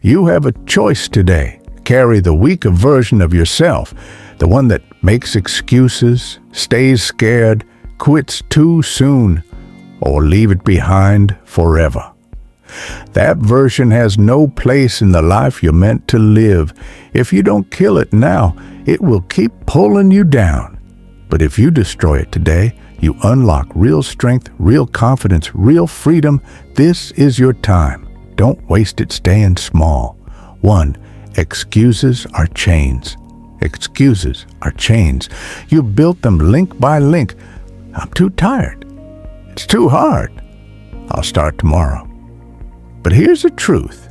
You have a choice today. Carry the weaker version of yourself, the one that makes excuses, stays scared, quits too soon, or leave it behind forever. That version has no place in the life you're meant to live. If you don't kill it now, it will keep pulling you down. But if you destroy it today, you unlock real strength, real confidence, real freedom. This is your time. Don't waste it staying small. 1. Excuses are chains. Excuses are chains. You built them link by link. I'm too tired. It's too hard. I'll start tomorrow. But here's the truth.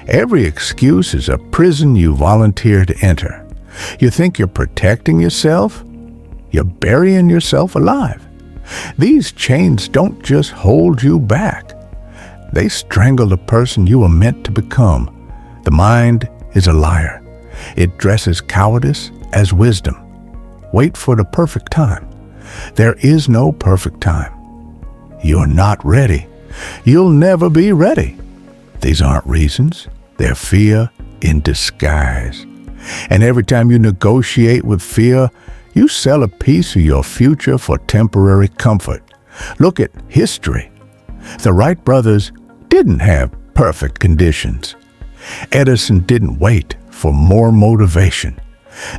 Every excuse is a prison you volunteer to enter. You think you're protecting yourself? You're burying yourself alive. These chains don't just hold you back. They strangle the person you were meant to become. The mind is a liar. It dresses cowardice as wisdom. Wait for the perfect time. There is no perfect time. You're not ready. You'll never be ready. These aren't reasons. They're fear in disguise. And every time you negotiate with fear, you sell a piece of your future for temporary comfort. Look at history. The Wright brothers didn't have perfect conditions. Edison didn't wait for more motivation.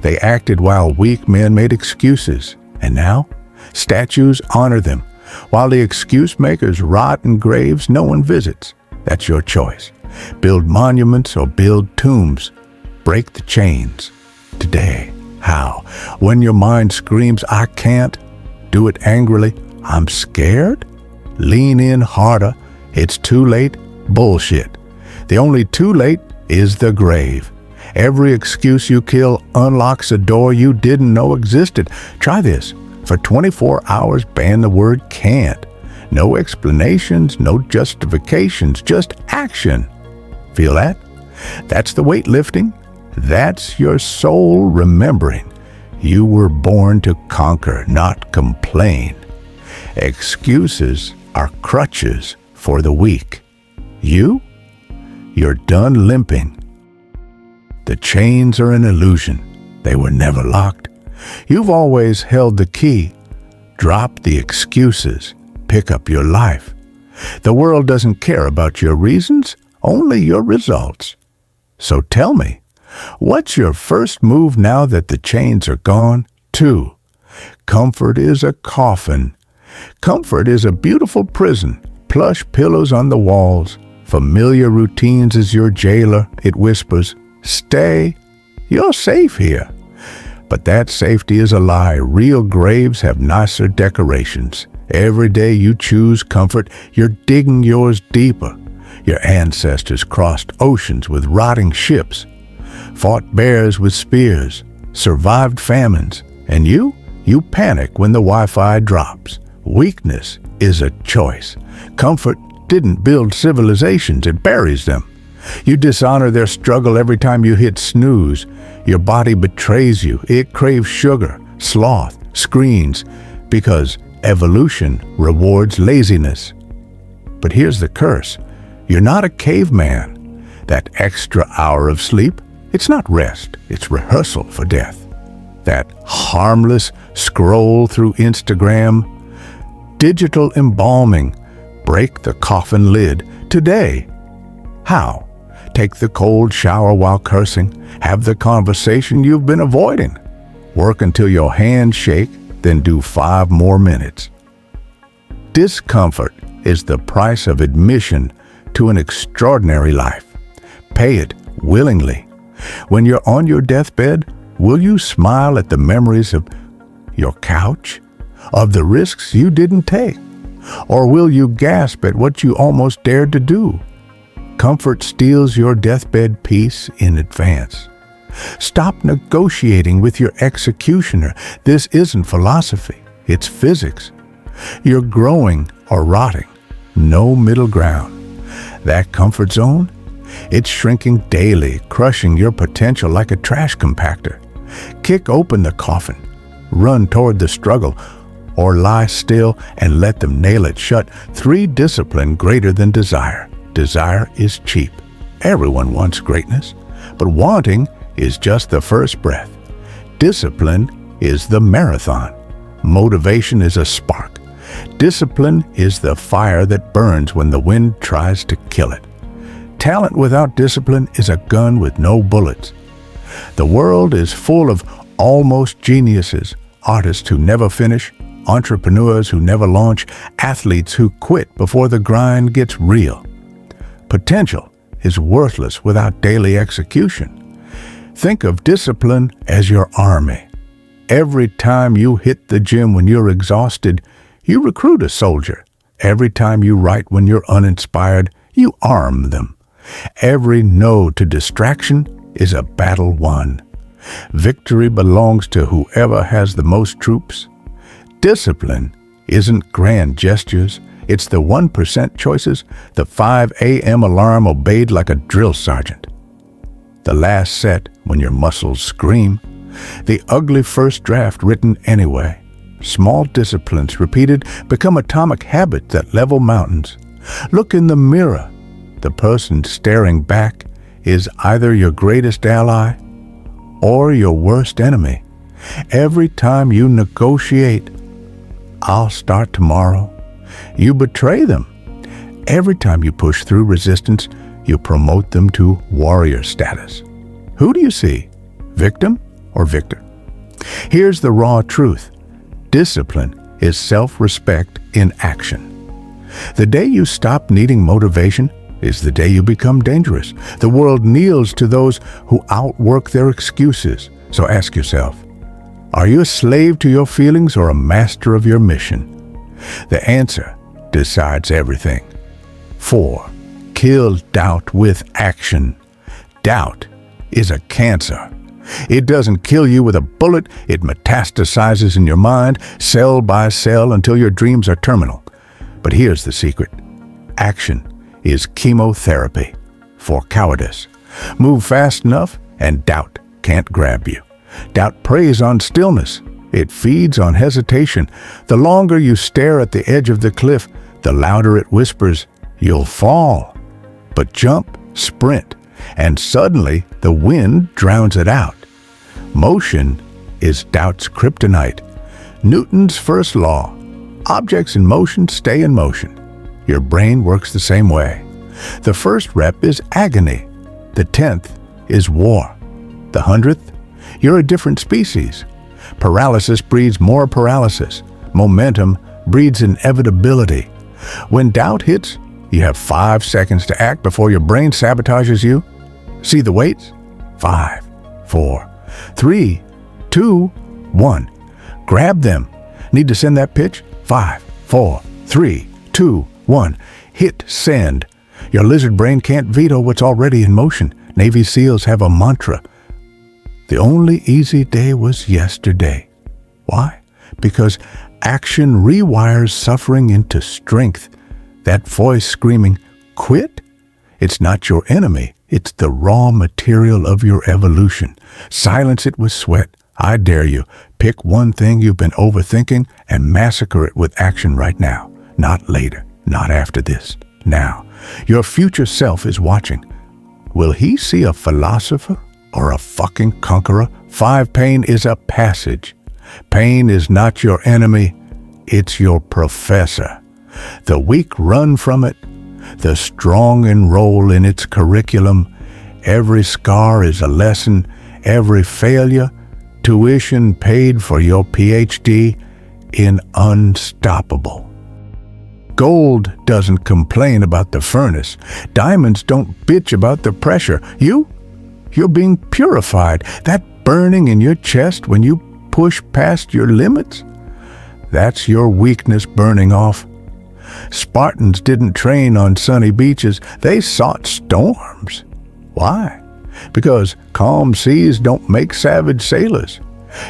They acted while weak men made excuses. And now, statues honor them. While the excuse makers rot in graves no one visits. That's your choice. Build monuments or build tombs. Break the chains. Today. How? When your mind screams, I can't, do it angrily. I'm scared? Lean in harder. It's too late. Bullshit. The only too late is the grave. Every excuse you kill unlocks a door you didn't know existed. Try this. For 24 hours, ban the word can't. No explanations, no justifications, just action. Feel that? That's the weightlifting. That's your soul remembering. You were born to conquer, not complain. Excuses are crutches for the weak. You're done limping. The chains are an illusion. They were never locked. You've always held the key. Drop the excuses. Pick up your life. The world doesn't care about your reasons, only your results. So tell me, what's your first move now that the chains are gone? 2. Comfort is a coffin. Comfort is a beautiful prison. Plush pillows on the walls. Familiar routines is your jailer. It whispers, stay. You're safe here. But that safety is a lie. Real graves have nicer decorations. Every day you choose comfort, you're digging yours deeper. Your ancestors crossed oceans with rotting ships, fought bears with spears, survived famines, and you panic when the Wi-Fi drops. Weakness is a choice. Comfort didn't build civilizations, it buries them. You dishonor their struggle every time you hit snooze. Your body betrays you. It craves sugar, sloth, screens, because evolution rewards laziness. But here's the curse. You're not a caveman. That extra hour of sleep, it's not rest, it's rehearsal for death. That harmless scroll through Instagram, digital embalming, break the coffin lid today. How? Take the cold shower while cursing. Have the conversation you've been avoiding. Work until your hands shake, then do 5 more minutes. Discomfort is the price of admission to an extraordinary life. Pay it willingly. When you're on your deathbed, will you smile at the memories of your couch, of the risks you didn't take? Or will you gasp at what you almost dared to do? Comfort steals your deathbed peace in advance. Stop negotiating with your executioner. This isn't philosophy, it's physics. You're growing or rotting, no middle ground. That comfort zone, it's shrinking daily, crushing your potential like a trash compactor. Kick open the coffin, run toward the struggle, or lie still and let them nail it shut. 3 discipline greater than desire. Desire is cheap. Everyone wants greatness, but wanting is just the first breath. Discipline is the marathon. Motivation is a spark. Discipline is the fire that burns when the wind tries to kill it. Talent without discipline is a gun with no bullets. The world is full of almost geniuses, artists who never finish, entrepreneurs who never launch, athletes who quit before the grind gets real. Potential is worthless without daily execution. Think of discipline as your army. Every time you hit the gym when you're exhausted, you recruit a soldier. Every time you write when you're uninspired, you arm them. Every no to distraction is a battle won. Victory belongs to whoever has the most troops. Discipline isn't grand gestures. It's the 1% choices, the 5 a.m. alarm obeyed like a drill sergeant. The last set when your muscles scream. The ugly first draft written anyway. Small disciplines repeated become atomic habits that level mountains. Look in the mirror. The person staring back is either your greatest ally or your worst enemy. Every time you negotiate, "I'll start tomorrow," you betray them. Every time you push through resistance, you promote them to warrior status. Who do you see? Victim or victor? Here's the raw truth. Discipline is self-respect in action. The day you stop needing motivation is the day you become dangerous. The world kneels to those who outwork their excuses. So ask yourself, are you a slave to your feelings or a master of your mission? The answer decides everything. 4. Kill doubt with action. Doubt is a cancer. It doesn't kill you with a bullet. It metastasizes in your mind, cell by cell, until your dreams are terminal. But here's the secret. Action is chemotherapy for cowardice. Move fast enough and doubt can't grab you. Doubt preys on stillness. It feeds on hesitation. The longer you stare at the edge of the cliff, the louder it whispers, "You'll fall." But jump, sprint, and suddenly the wind drowns it out. Motion is doubt's kryptonite. Newton's first law. Objects in motion stay in motion. Your brain works the same way. The first rep is agony. The 10th is war. The 100th, you're a different species. Paralysis breeds more paralysis. Momentum breeds inevitability. When doubt hits, you have 5 seconds to act before your brain sabotages you. See the weights? 5, 4, 3, 2, 1. Grab them. Need to send that pitch? 5, 4, 3, 2, 1. Hit send. Your lizard brain can't veto what's already in motion. Navy SEALs have a mantra. The only easy day was yesterday. Why? Because action rewires suffering into strength. That voice screaming, "Quit?" It's not your enemy. It's the raw material of your evolution. Silence it with sweat. I dare you. Pick one thing you've been overthinking and massacre it with action right now. Not later. Not after this. Now. Your future self is watching. Will he see a philosopher or a fucking conqueror? 5 pain is a passage. Pain is not your enemy. It's your professor. The weak run from it. The strong enroll in its curriculum. Every scar is a lesson. Every failure, tuition paid for your PhD in unstoppable. Gold doesn't complain about the furnace. Diamonds don't bitch about the pressure. You're being purified. That burning in your chest when you push past your limits, that's your weakness burning off. Spartans didn't train on sunny beaches. They sought storms. Why? Because calm seas don't make savage sailors.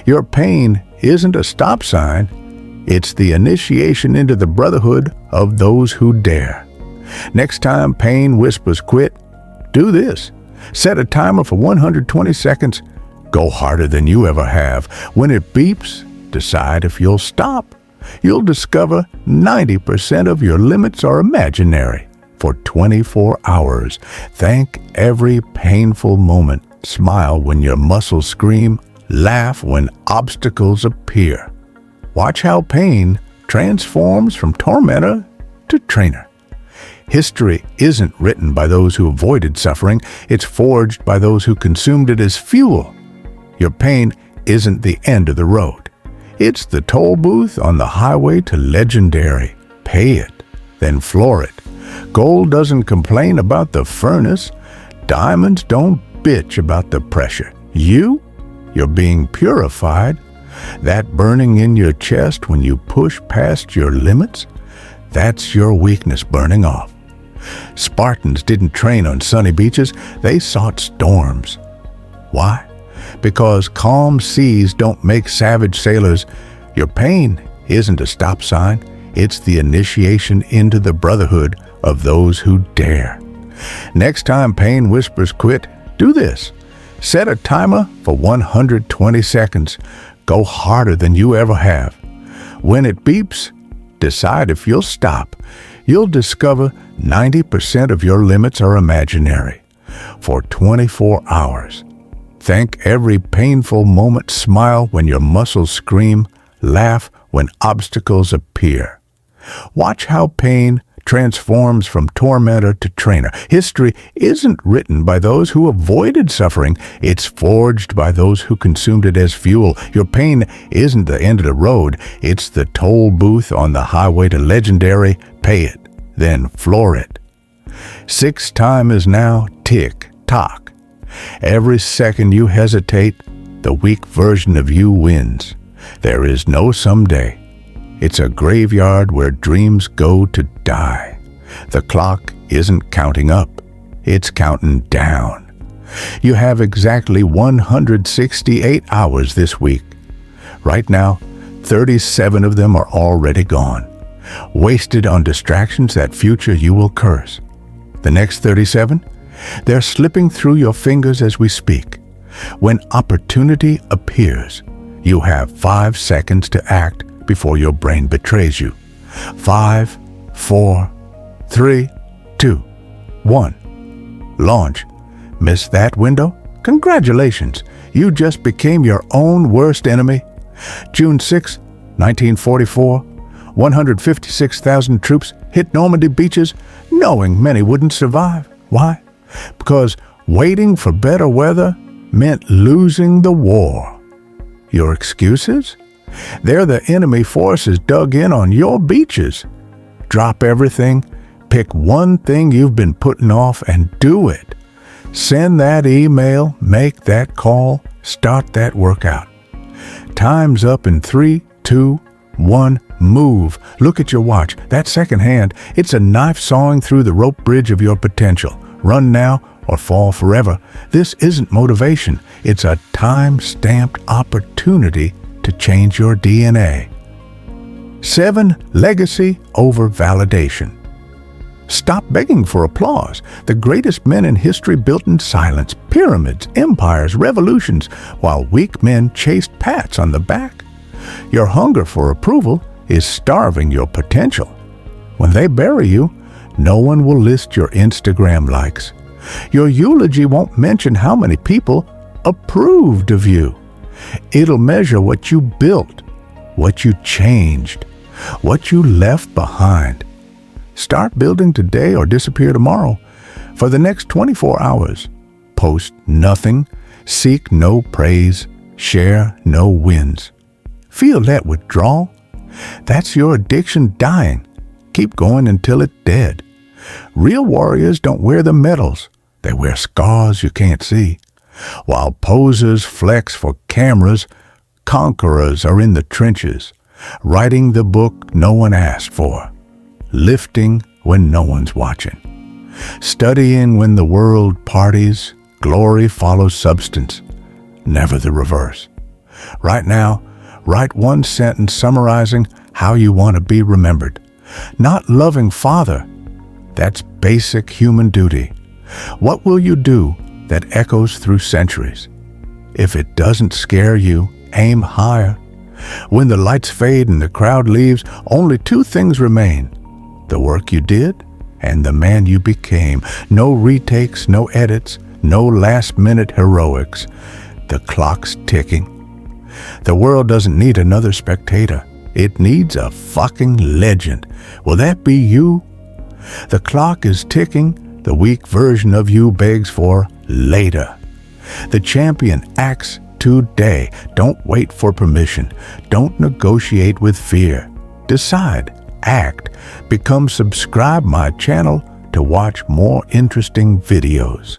Your pain isn't a stop sign. It's the initiation into the brotherhood of those who dare. Next time pain whispers quit, do this. Set a timer for 120 seconds. Go harder than you ever have. When it beeps, decide if you'll stop. You'll discover 90% of your limits are imaginary. for 24 hours. Thank every painful moment. Smile when your muscles scream. Laugh when obstacles appear. Watch how pain transforms from tormentor to trainer. History isn't written by those who avoided suffering. It's forged by those who consumed it as fuel. Your pain isn't the end of the road. It's the toll booth on the highway to legendary. Pay it, then floor it. Gold doesn't complain about the furnace. Diamonds don't bitch about the pressure. You're being purified. That burning in your chest when you push past your limits, that's your weakness burning off. Spartans didn't train on sunny beaches. They sought storms. Why? Because calm seas don't make savage sailors. Your pain isn't a stop sign. It's the initiation into the brotherhood of those who dare. Next time pain whispers quit, do this. Set a timer for 120 seconds. Go harder than you ever have. When it beeps, decide if you'll stop. You'll discover 90% of your limits are imaginary. For 24 hours. Thank every painful moment. Smile when your muscles scream. Laugh when obstacles appear. Watch how pain transforms from tormentor to trainer. History isn't written by those who avoided suffering. It's forged by those who consumed it as fuel. Your pain isn't the end of the road. It's the toll booth on the highway to legendary. Pay it, then floor it. 6 time is now tick-tock. Every second you hesitate, the weak version of you wins. There is no someday. It's a graveyard where dreams go to die. The clock isn't counting up. It's counting down. You have exactly 168 hours this week. Right now, 37 of them are already gone. Wasted on distractions that future you will curse. The next 37? They're slipping through your fingers as we speak. When opportunity appears, you have 5 seconds to act before your brain betrays you. 5, 4, 3, 2, 1. Launch. Miss that window? Congratulations. You just became your own worst enemy. June 6, 1944, 156,000 troops hit Normandy beaches, knowing many wouldn't survive. Why? Because waiting for better weather meant losing the war. Your excuses? They're the enemy forces dug in on your beaches. Drop everything, pick one thing you've been putting off and do it. Send that email, make that call, start that workout. Time's up in 3, 2, 1, move. Look at your watch. That second hand, it's a knife sawing through the rope bridge of your potential. Run now or fall forever. This isn't motivation. It's a time-stamped opportunity to change your DNA. 7. Legacy over validation. Stop begging for applause. The greatest men in history built in silence, pyramids, empires, revolutions, while weak men chased pats on the back. Your hunger for approval is starving your potential. When they bury you, no one will list your Instagram likes. Your eulogy won't mention how many people approved of you. It'll measure what you built, what you changed, what you left behind. Start building today or disappear tomorrow. For the next 24 hours, post nothing, seek no praise, share no wins. Feel that withdrawal? That's your addiction dying. Keep going until it's dead. Real warriors don't wear the medals. They wear scars you can't see. While posers flex for cameras, conquerors are in the trenches, writing the book no one asked for, lifting when no one's watching, studying when the world parties. Glory follows substance, never the reverse. Right now, write one sentence summarizing how you want to be remembered. Not loving Father. That's basic human duty. What will you do that echoes through centuries? If it doesn't scare you, aim higher. When the lights fade and the crowd leaves, only 2 things remain: the work you did and the man you became. No retakes, no edits, no last-minute heroics. The clock's ticking. The world doesn't need another spectator. It needs a fucking legend. Will that be you? The clock is ticking. The weak version of you begs for later. The champion acts today. Don't wait for permission. Don't negotiate with fear. Decide. Act. Subscribe my channel to watch more interesting videos.